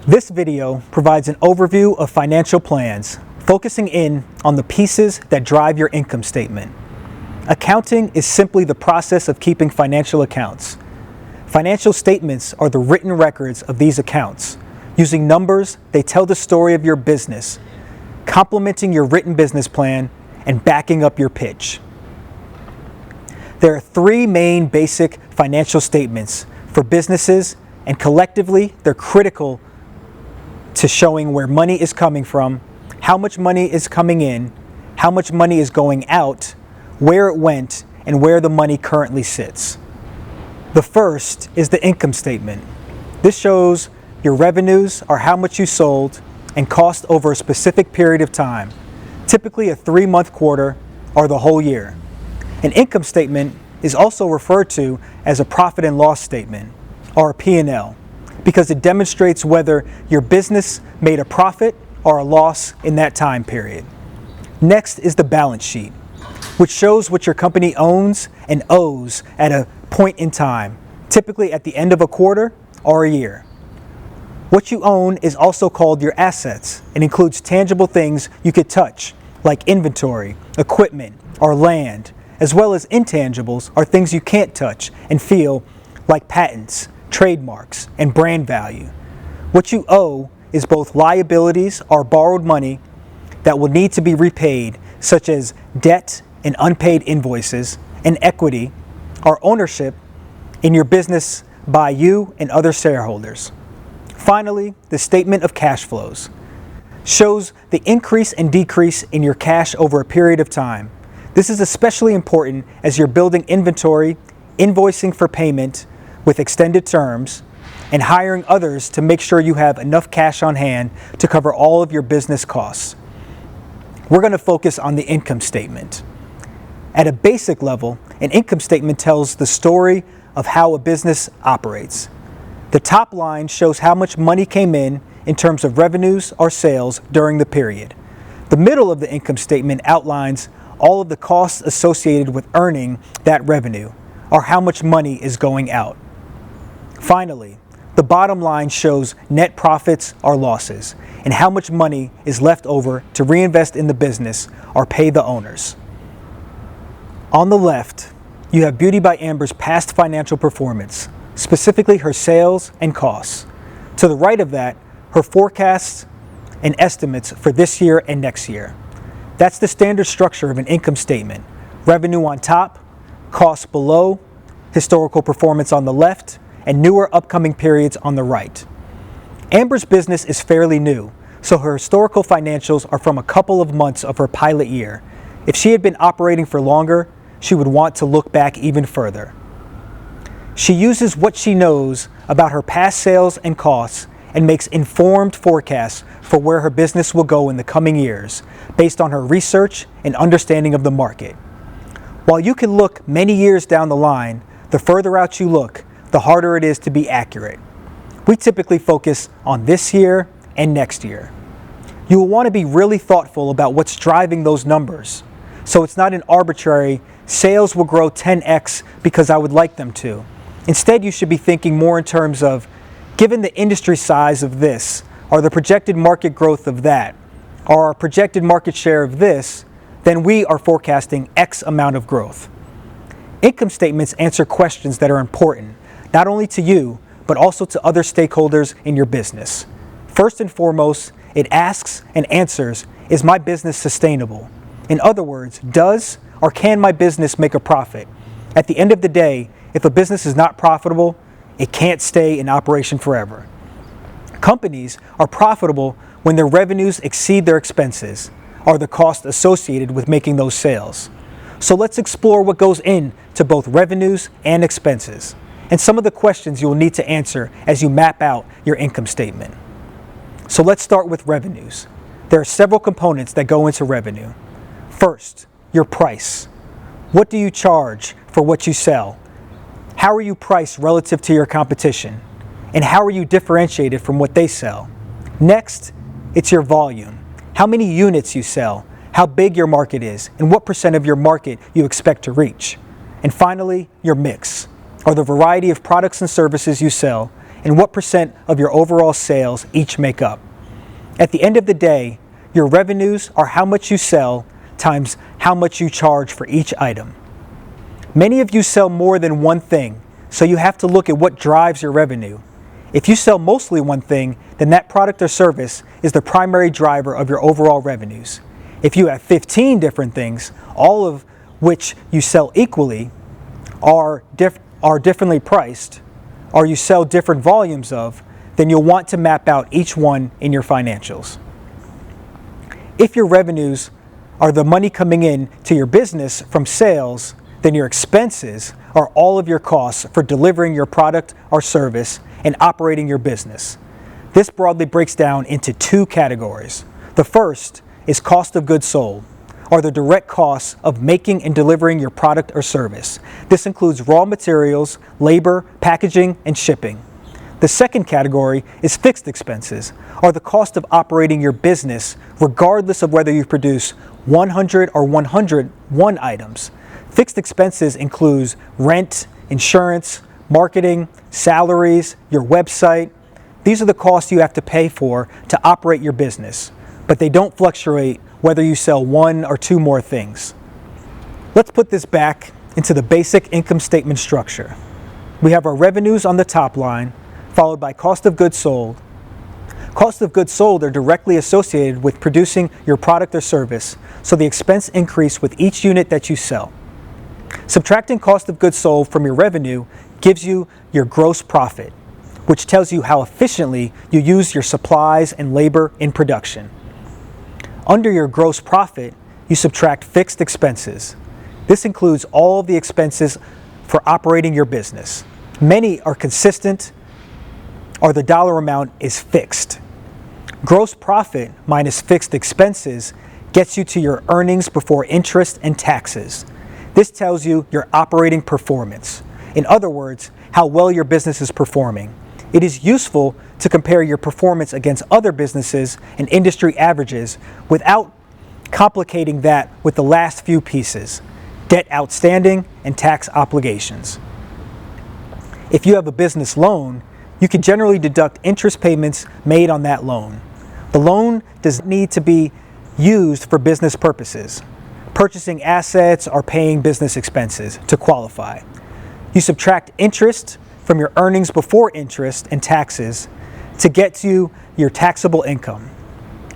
This video provides an overview of financial plans, focusing in on the pieces that drive your income statement. Accounting is simply the process of keeping financial accounts. Financial statements are the written records of these accounts. Using numbers, they tell the story of your business, complementing your written business plan and backing up your pitch. There are three main basic financial statements for businesses, and collectively, they're critical to showing where money is coming from, how much money is coming in, how much money is going out, where it went, and where the money currently sits. The first is the income statement. This shows your revenues are how much you sold and cost over a specific period of time, typically a 3-month quarter or the whole year. An income statement is also referred to as a profit and loss statement, or a P&L, because it demonstrates whether your business made a profit or a loss in that time period. Next is the balance sheet, which shows what your company owns and owes at a point in time, typically at the end of a quarter or a year. What you own is also called your assets and includes tangible things you could touch, like inventory, equipment, or land, as well as intangibles are things you can't touch and feel, like patents, trademarks, and brand value. What you owe is both liabilities or borrowed money that will need to be repaid, such as debt and unpaid invoices, and equity or ownership in your business by you and other shareholders. Finally, the statement of cash flows shows the increase and decrease in your cash over a period of time. This is especially important as you're building inventory, invoicing for payment with extended terms, and hiring others to make sure you have enough cash on hand to cover all of your business costs. We're going to focus on the income statement. At a basic level, an income statement tells the story of how a business operates. The top line shows how much money came in terms of revenues or sales during the period. The middle of the income statement outlines all of the costs associated with earning that revenue, or how much money is going out. Finally, the bottom line shows net profits or losses, and how much money is left over to reinvest in the business or pay the owners. On the left, you have Beauty by Amber's past financial performance, specifically her sales and costs. To the right of that, her forecasts and estimates for this year and next year. That's the standard structure of an income statement. Revenue on top, costs below, historical performance on the left, and newer upcoming periods on the right. Amber's business is fairly new, so her historical financials are from a couple of months of her pilot year. If she had been operating for longer, she would want to look back even further. She uses what she knows about her past sales and costs and makes informed forecasts for where her business will go in the coming years, based on her research and understanding of the market. While you can look many years down the line, the further out you look, the harder it is to be accurate. We typically focus on this year and next year. You will want to be really thoughtful about what's driving those numbers. So it's not an arbitrary, sales will grow 10x because I would like them to. Instead, you should be thinking more in terms of, given the industry size of this, or the projected market growth of that, or our projected market share of this, then we are forecasting X amount of growth. Income statements answer questions that are important, not only to you, but also to other stakeholders in your business. First and foremost, it asks and answers, is my business sustainable? In other words, does or can my business make a profit? At the end of the day, if a business is not profitable, it can't stay in operation forever. Companies are profitable when their revenues exceed their expenses, or the cost associated with making those sales. So let's explore what goes into both revenues and expenses, and some of the questions you will need to answer as you map out your income statement. So let's start with revenues. There are several components that go into revenue. First, your price. What do you charge for what you sell? How are you priced relative to your competition? And how are you differentiated from what they sell? Next, it's your volume. How many units you sell, how big your market is, and what % of your market you expect to reach. And finally, your mix, or the variety of products and services you sell, and what percent of your overall sales each make up. At the end of the day, your revenues are how much you sell times how much you charge for each item. Many of you sell more than one thing, so you have to look at what drives your revenue. If you sell mostly one thing, then that product or service is the primary driver of your overall revenues. If you have 15 different things, all of which you sell equally, are differently priced, or you sell different volumes of, then you'll want to map out each one in your financials. If your revenues are the money coming in to your business from sales, then your expenses are all of your costs for delivering your product or service and operating your business. This broadly breaks down into two categories. The first is cost of goods sold, or the direct costs of making and delivering your product or service. This includes raw materials, labor, packaging, and shipping. The second category is fixed expenses, or the cost of operating your business regardless of whether you produce 100 or 101 items. Fixed expenses include rent, insurance, marketing, salaries, your website. These are the costs you have to pay for to operate your business, but they don't fluctuate whether you sell one or two more things. Let's put this back into the basic income statement structure. We have our revenues on the top line, followed by cost of goods sold. Cost of goods sold are directly associated with producing your product or service, so the expense increase with each unit that you sell. Subtracting cost of goods sold from your revenue gives you your gross profit, which tells you how efficiently you use your supplies and labor in production. Under your gross profit, you subtract fixed expenses. This includes all of the expenses for operating your business. Many are consistent, or the dollar amount is fixed. Gross profit minus fixed expenses gets you to your earnings before interest and taxes. This tells you your operating performance. In other words, how well your business is performing. It is useful to compare your performance against other businesses and industry averages without complicating that with the last few pieces: debt outstanding and tax obligations. If you have a business loan, you can generally deduct interest payments made on that loan. The loan does need to be used for business purposes, purchasing assets or paying business expenses to qualify. You subtract interest from your earnings before interest and taxes to get to your taxable income.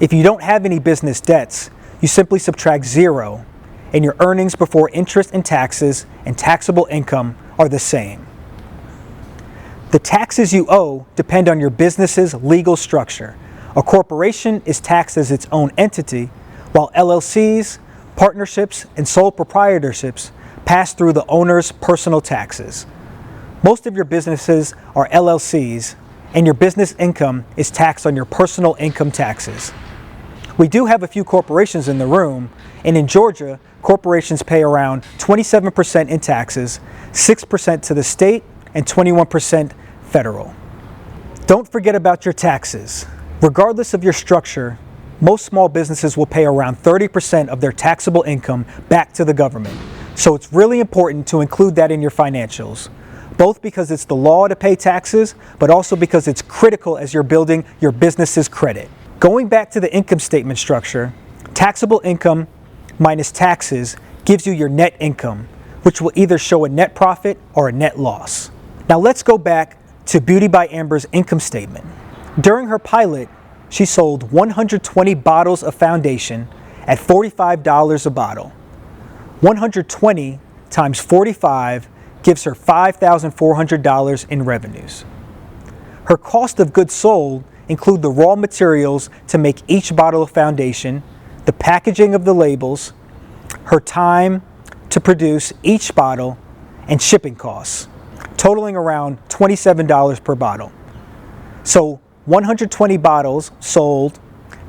If you don't have any business debts, you simply subtract zero, and your earnings before interest and taxes and taxable income are the same. The taxes you owe depend on your business's legal structure. A corporation is taxed as its own entity, while LLCs, partnerships, and sole proprietorships pass through the owner's personal taxes. Most of your businesses are LLCs, and your business income is taxed on your personal income taxes. We do have a few corporations in the room, and in Georgia, corporations pay around 27% in taxes, 6% to the state, and 21% federal. Don't forget about your taxes. Regardless of your structure, most small businesses will pay around 30% of their taxable income back to the government. So it's really important to include that in your financials, both because it's the law to pay taxes, but also because it's critical as you're building your business's credit. Going back to the income statement structure, taxable income minus taxes gives you your net income, which will either show a net profit or a net loss. Now let's go back to Beauty by Amber's income statement. During her pilot, she sold 120 bottles of foundation at $45 a bottle. 120 times 45 gives her $5,400 in revenues. Her cost of goods sold include the raw materials to make each bottle of foundation, the packaging of the labels, her time to produce each bottle, and shipping costs, totaling around $27 per bottle. So 120 bottles sold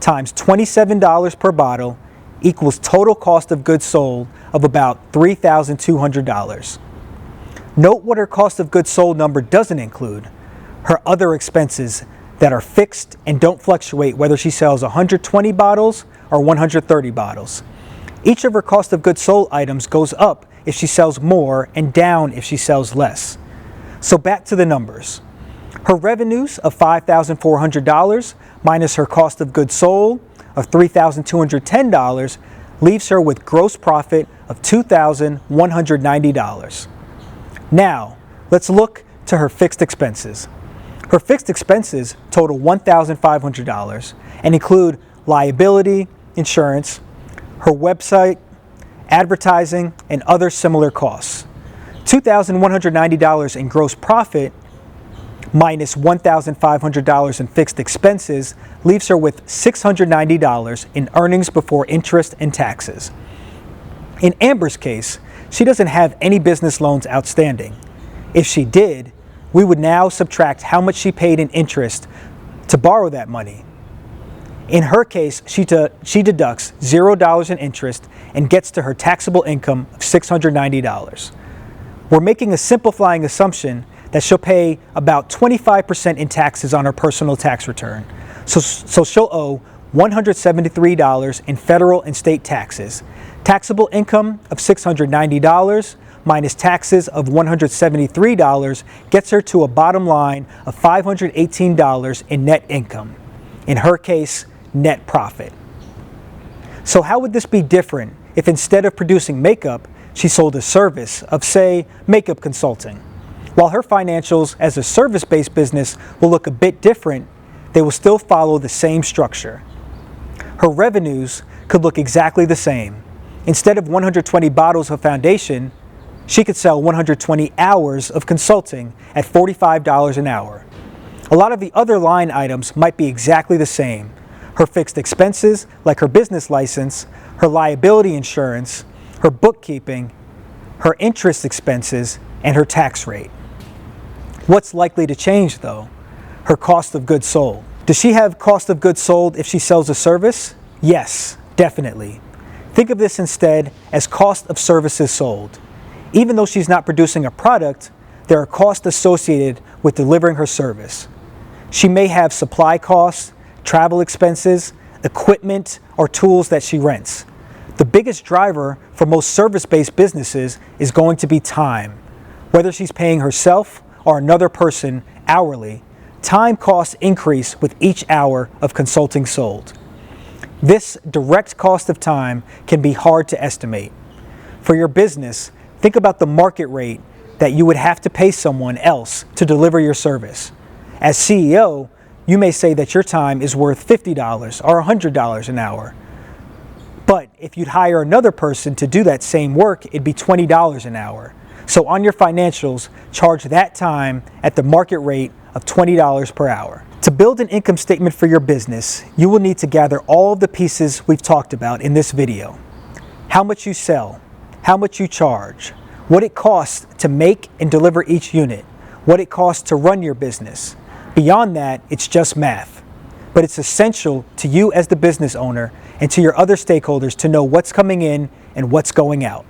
times $27 per bottle equals total cost of goods sold of about $3,200. Note what her cost of goods sold number doesn't include: her other expenses that are fixed and don't fluctuate whether she sells 120 bottles or 130 bottles. Each of her cost of goods sold items goes up if she sells more and down if she sells less. So back to the numbers. Her revenues of $5,400 minus her cost of goods sold of $3,210 leaves her with gross profit of $2,190. Now, let's look to her fixed expenses. Her fixed expenses total $1,500 and include liability, insurance, her website, advertising, and other similar costs. $2,190 in gross profit minus $1,500 in fixed expenses leaves her with $690 in earnings before interest and taxes. In Amber's case, she doesn't have any business loans outstanding. If she did, we would now subtract how much she paid in interest to borrow that money. In her case, she deducts $0 in interest and gets to her taxable income of $690. We're making a simplifying assumption that she'll pay about 25% in taxes on her personal tax return. So she'll owe $173 in federal and state taxes. Taxable income of $690 minus taxes of $173 gets her to a bottom line of $518 in net income. In her case, net profit. So how would this be different if instead of producing makeup, she sold a service of, say, makeup consulting? While her financials as a service-based business will look a bit different, they will still follow the same structure. Her revenues could look exactly the same. Instead of 120 bottles of foundation, she could sell 120 hours of consulting at $45 an hour. A lot of the other line items might be exactly the same. Her fixed expenses, like her business license, her liability insurance, her bookkeeping, her interest expenses, and her tax rate. What's likely to change, though? Her cost of goods sold. Does she have cost of goods sold if she sells a service? Yes, definitely. Think of this instead as cost of services sold. Even though she's not producing a product, there are costs associated with delivering her service. She may have supply costs, travel expenses, equipment, or tools that she rents. The biggest driver for most service-based businesses is going to be time. Whether she's paying herself or another person hourly, time costs increase with each hour of consulting sold. This direct cost of time can be hard to estimate. For your business, think about the market rate that you would have to pay someone else to deliver your service. As CEO, you may say that your time is worth $50 or $100 an hour. But if you'd hire another person to do that same work, it'd be $20 an hour. So on your financials, charge that time at the market rate of $20 per hour. To build an income statement for your business, you will need to gather all of the pieces we've talked about in this video. How much you sell, how much you charge, what it costs to make and deliver each unit, what it costs to run your business. Beyond that, it's just math. But it's essential to you as the business owner and to your other stakeholders to know what's coming in and what's going out.